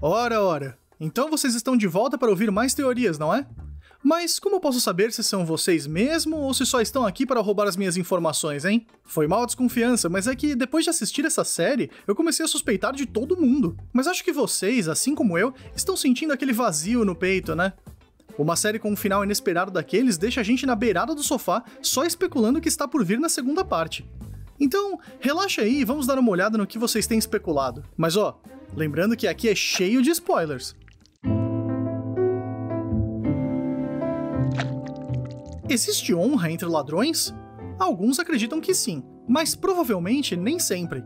Ora. Então vocês estão de volta para ouvir mais teorias, não é? Mas como eu posso saber se são vocês mesmo ou se só estão aqui para roubar as minhas informações, hein? Foi mal a desconfiança, mas é que depois de assistir essa série, eu comecei a suspeitar de todo mundo. Mas acho que vocês, assim como eu, estão sentindo aquele vazio no peito, né? Uma série com um final inesperado daqueles deixa a gente na beirada do sofá só especulando o que está por vir na segunda parte. Então, relaxa aí e vamos dar uma olhada no que vocês têm especulado. Mas lembrando que aqui é cheio de spoilers. Existe honra entre ladrões? Alguns acreditam que sim, mas provavelmente nem sempre.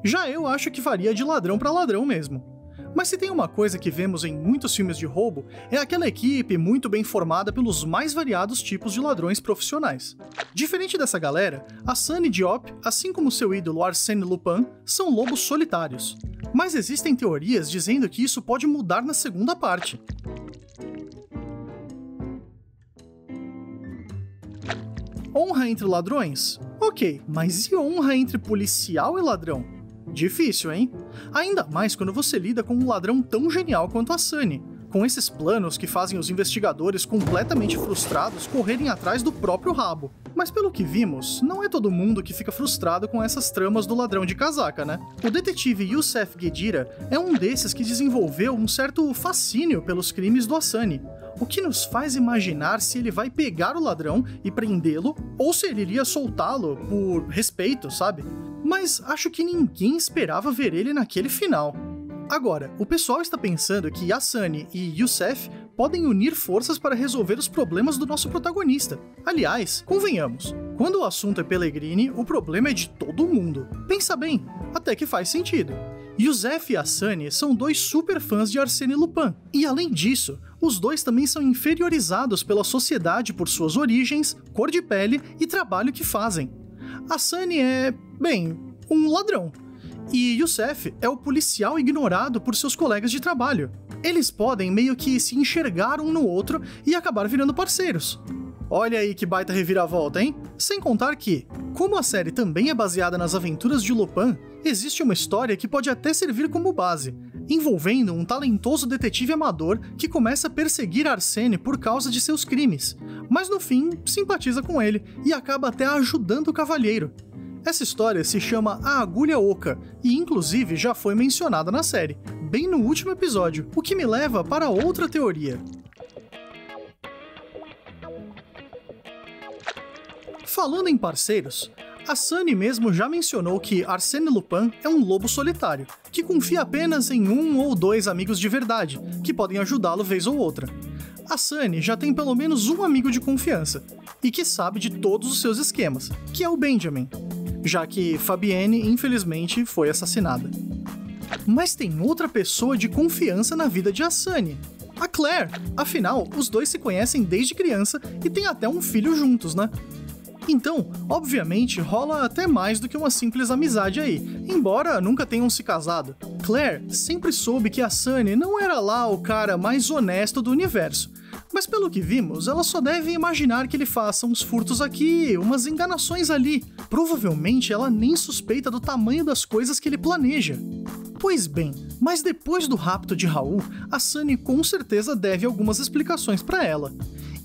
Já eu acho que varia de ladrão para ladrão mesmo. Mas se tem uma coisa que vemos em muitos filmes de roubo, é aquela equipe muito bem formada pelos mais variados tipos de ladrões profissionais. Diferente dessa galera, a Sunny Diop, assim como seu ídolo Arsène Lupin, são lobos solitários. Mas existem teorias dizendo que isso pode mudar na segunda parte. Honra entre ladrões? Ok, mas e honra entre policial e ladrão? Difícil, hein? Ainda mais quando você lida com um ladrão tão genial quanto a Sunny, com esses planos que fazem os investigadores completamente frustrados correrem atrás do próprio rabo. Mas pelo que vimos, não é todo mundo que fica frustrado com essas tramas do ladrão de casaca, né? O detetive Youssef Guedira é um desses que desenvolveu um certo fascínio pelos crimes do Hassani, o que nos faz imaginar se ele vai pegar o ladrão e prendê-lo, ou se ele iria soltá-lo por respeito, sabe? Mas acho que ninguém esperava ver ele naquele final. Agora, o pessoal está pensando que Hassani e Youssef podem unir forças para resolver os problemas do nosso protagonista. Aliás, convenhamos, quando o assunto é Pellegrini, o problema é de todo mundo. Pensa bem, até que faz sentido. Youssef e Hassani são dois super fãs de Arsène Lupin, e além disso, os dois também são inferiorizados pela sociedade por suas origens, cor de pele e trabalho que fazem. Hassani é, um ladrão, e Youssef é o policial ignorado por seus colegas de trabalho. Eles podem meio que se enxergar um no outro e acabar virando parceiros. Olha aí que baita reviravolta, hein? Sem contar que, como a série também é baseada nas aventuras de Lupin, existe uma história que pode até servir como base, envolvendo um talentoso detetive amador que começa a perseguir Arsène por causa de seus crimes, mas no fim simpatiza com ele e acaba até ajudando o cavalheiro. Essa história se chama A Agulha Oca e inclusive já foi mencionada na série, bem no último episódio, o que me leva para outra teoria. Falando em parceiros, a Sunny mesmo já mencionou que Arsène Lupin é um lobo solitário, que confia apenas em um ou dois amigos de verdade, que podem ajudá-lo vez ou outra. A Sunny já tem pelo menos um amigo de confiança, e que sabe de todos os seus esquemas, que é o Benjamin, já que Fabienne, infelizmente, foi assassinada. Mas tem outra pessoa de confiança na vida de Hassani, a Claire. Afinal, os dois se conhecem desde criança e têm até um filho juntos, né? Então, obviamente, rola até mais do que uma simples amizade aí, embora nunca tenham se casado. Claire sempre soube que Hassani não era lá o cara mais honesto do universo, mas pelo que vimos, ela só deve imaginar que ele faça uns furtos aqui, umas enganações ali. Provavelmente ela nem suspeita do tamanho das coisas que ele planeja. Pois bem, mas depois do rapto de Raul, Hassani com certeza deve algumas explicações para ela.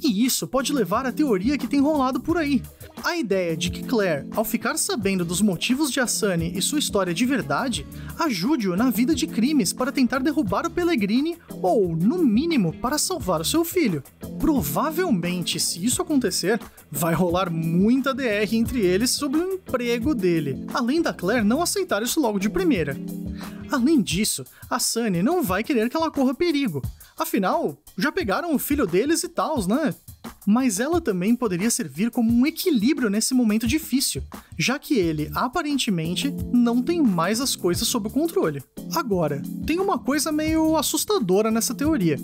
E isso pode levar à teoria que tem rolado por aí. A ideia de que Claire, ao ficar sabendo dos motivos de Hassani e sua história de verdade, ajude-o na vida de crimes para tentar derrubar o Pellegrini ou, no mínimo, para salvar o seu filho. Provavelmente, se isso acontecer, vai rolar muita DR entre eles sobre o emprego dele, além da Claire não aceitar isso logo de primeira. Além disso, a Sunny não vai querer que ela corra perigo. Afinal, já pegaram o filho deles e tals, né? Mas ela também poderia servir como um equilíbrio nesse momento difícil, já que ele, aparentemente, não tem mais as coisas sob o controle. Agora, tem uma coisa meio assustadora nessa teoria.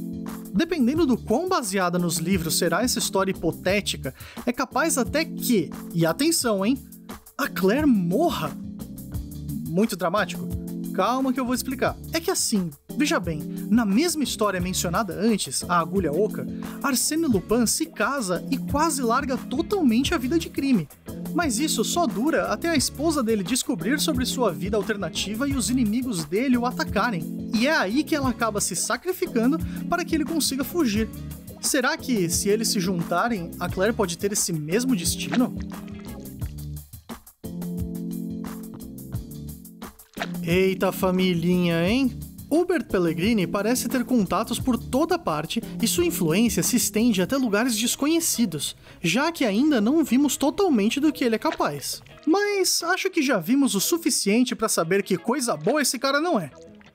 Dependendo do quão baseada nos livros será essa história hipotética, é capaz até que, e atenção, hein, a Claire morra. Muito dramático? Calma que eu vou explicar. É que assim, Veja bem, na mesma história mencionada antes, a Agulha Oca, Arsène Lupin se casa e quase larga totalmente a vida de crime. Mas isso só dura até a esposa dele descobrir sobre sua vida alternativa e os inimigos dele o atacarem. E é aí que ela acaba se sacrificando para que ele consiga fugir. Será que, se eles se juntarem, a Claire pode ter esse mesmo destino? Eita familhinha, hein? Hubert Pellegrini parece ter contatos por toda parte e sua influência se estende até lugares desconhecidos, já que ainda não vimos totalmente do que ele é capaz. Mas acho que já vimos o suficiente para saber que coisa boa esse cara não é.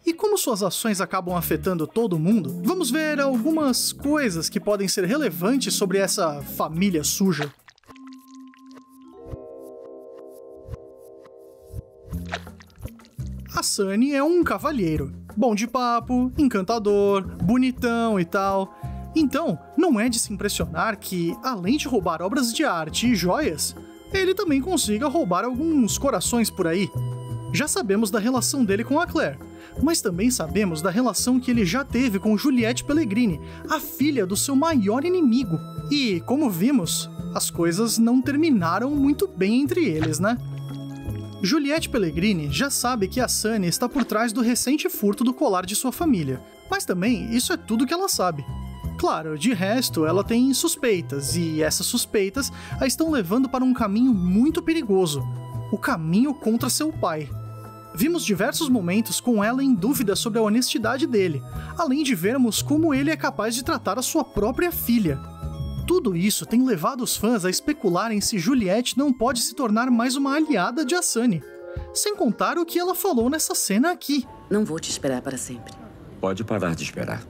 E como suas ações acabam afetando todo mundo, vamos ver algumas coisas que podem ser relevantes sobre essa família suja. A Sunny é um cavalheiro, bom de papo, encantador, bonitão e tal. Então, não é de se impressionar que, além de roubar obras de arte e joias, ele também consiga roubar alguns corações por aí. Já sabemos da relação dele com a Claire, mas também sabemos da relação que ele já teve com Juliette Pellegrini, a filha do seu maior inimigo. E, como vimos, as coisas não terminaram muito bem entre eles, né? Juliette Pellegrini já sabe que a Sunny está por trás do recente furto do colar de sua família, mas também isso é tudo que ela sabe. Claro, de resto, ela tem suspeitas, e essas suspeitas a estão levando para um caminho muito perigoso, o caminho contra seu pai. Vimos diversos momentos com ela em dúvida sobre a honestidade dele, além de vermos como ele é capaz de tratar a sua própria filha. Tudo isso tem levado os fãs a especularem se Juliette não pode se tornar mais uma aliada de Sunny. Sem contar o que ela falou nessa cena aqui. Não vou te esperar para sempre. Pode parar de esperar.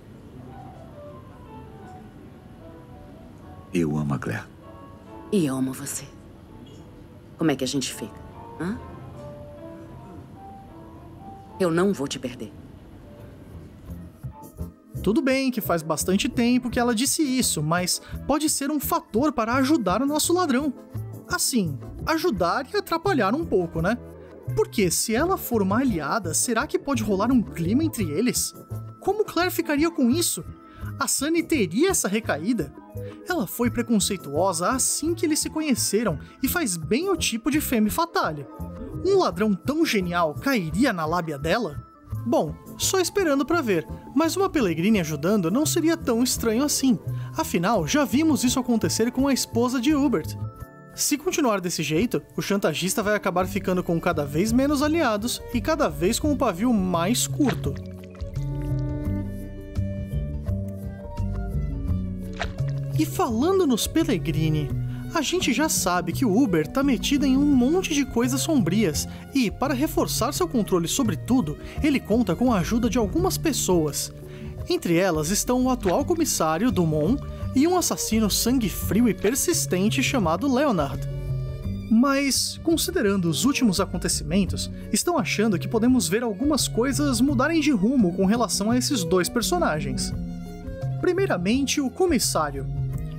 Eu amo a Claire. E eu amo você. Como é que a gente fica? Hã? Eu não vou te perder. Tudo bem que faz bastante tempo que ela disse isso, mas pode ser um fator para ajudar o nosso ladrão. Assim, ajudar e atrapalhar um pouco, né? Porque se ela for uma aliada, será que pode rolar um clima entre eles? Como Claire ficaria com isso? A Sunny teria essa recaída? Ela foi preconceituosa assim que eles se conheceram e faz bem o tipo de femme fatale. Um ladrão tão genial cairia na lábia dela? Bom, só esperando pra ver, mas uma Pellegrini ajudando não seria tão estranho assim. Afinal, já vimos isso acontecer com a esposa de Hubert. Se continuar desse jeito, o chantagista vai acabar ficando com cada vez menos aliados e cada vez com o pavio mais curto. E falando nos Pellegrini, a gente já sabe que o Hubert tá metido em um monte de coisas sombrias e, para reforçar seu controle sobre tudo, ele conta com a ajuda de algumas pessoas. Entre elas estão o atual comissário, Dumont, e um assassino sangue frio e persistente chamado Leonard. Mas, considerando os últimos acontecimentos, estão achando que podemos ver algumas coisas mudarem de rumo com relação a esses dois personagens. Primeiramente, o comissário.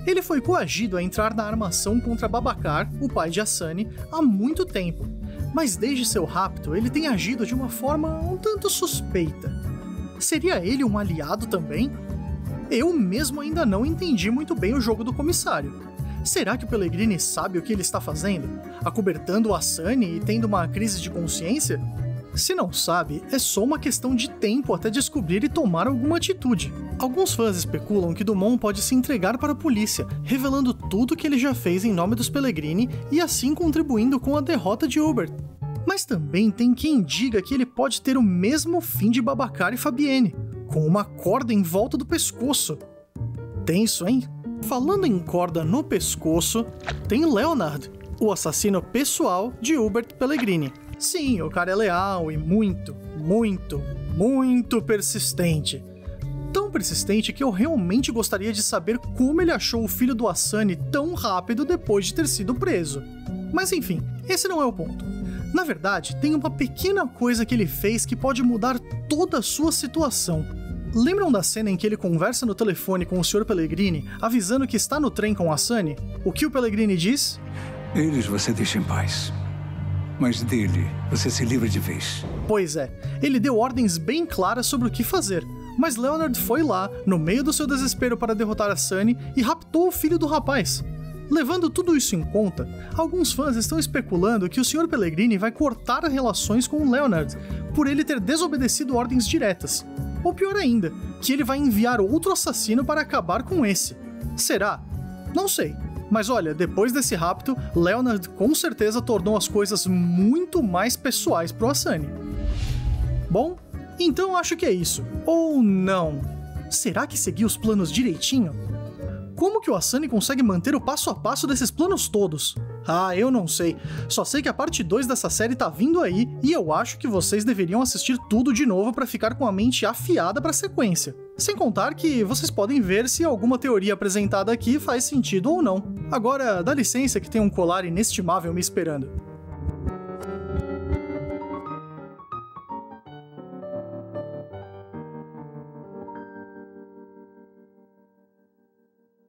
Ele foi coagido a entrar na armação contra Babacar, o pai de Sunny, há muito tempo, mas desde seu rapto ele tem agido de uma forma um tanto suspeita. Seria ele um aliado também? Eu mesmo ainda não entendi muito bem o jogo do comissário. Será que o Pellegrini sabe o que ele está fazendo? Acobertando a Sunny e tendo uma crise de consciência? Se não sabe, é só uma questão de tempo até descobrir e tomar alguma atitude. Alguns fãs especulam que Dumont pode se entregar para a polícia, revelando tudo que ele já fez em nome dos Pellegrini e assim contribuindo com a derrota de Hubert. Mas também tem quem diga que ele pode ter o mesmo fim de Babacar e Fabienne, com uma corda em volta do pescoço. Tenso, hein? Falando em corda no pescoço, tem Leonard, o assassino pessoal de Hubert Pellegrini. Sim, o cara é leal e muito persistente. Tão persistente que eu realmente gostaria de saber como ele achou o filho do Sunny tão rápido depois de ter sido preso. Mas enfim, esse não é o ponto. Na verdade, tem uma pequena coisa que ele fez que pode mudar toda a sua situação. Lembram da cena em que ele conversa no telefone com o Sr. Pellegrini, avisando que está no trem com a Sunny? O que o Pellegrini diz? Eles você deixa em paz. Mas dele, você se livra de vez. Pois é, ele deu ordens bem claras sobre o que fazer, mas Leonard foi lá, no meio do seu desespero para derrotar a Sunny, e raptou o filho do rapaz. Levando tudo isso em conta, alguns fãs estão especulando que o Sr. Pellegrini vai cortar relações com o Leonard, por ele ter desobedecido ordens diretas. Ou pior ainda, que ele vai enviar outro assassino para acabar com esse. Será? Não sei. Mas olha, depois desse rapto, Leonard com certeza tornou as coisas muito mais pessoais pro Asani. Bom, então acho que é isso. Ou não? Será que seguiu os planos direitinho? Como que o Asani consegue manter o passo a passo desses planos todos? Ah, eu não sei. Só sei que a parte 2 dessa série tá vindo aí e eu acho que vocês deveriam assistir tudo de novo pra ficar com a mente afiada pra sequência. Sem contar que vocês podem ver se alguma teoria apresentada aqui faz sentido ou não. Agora, dá licença que tem um colar inestimável me esperando.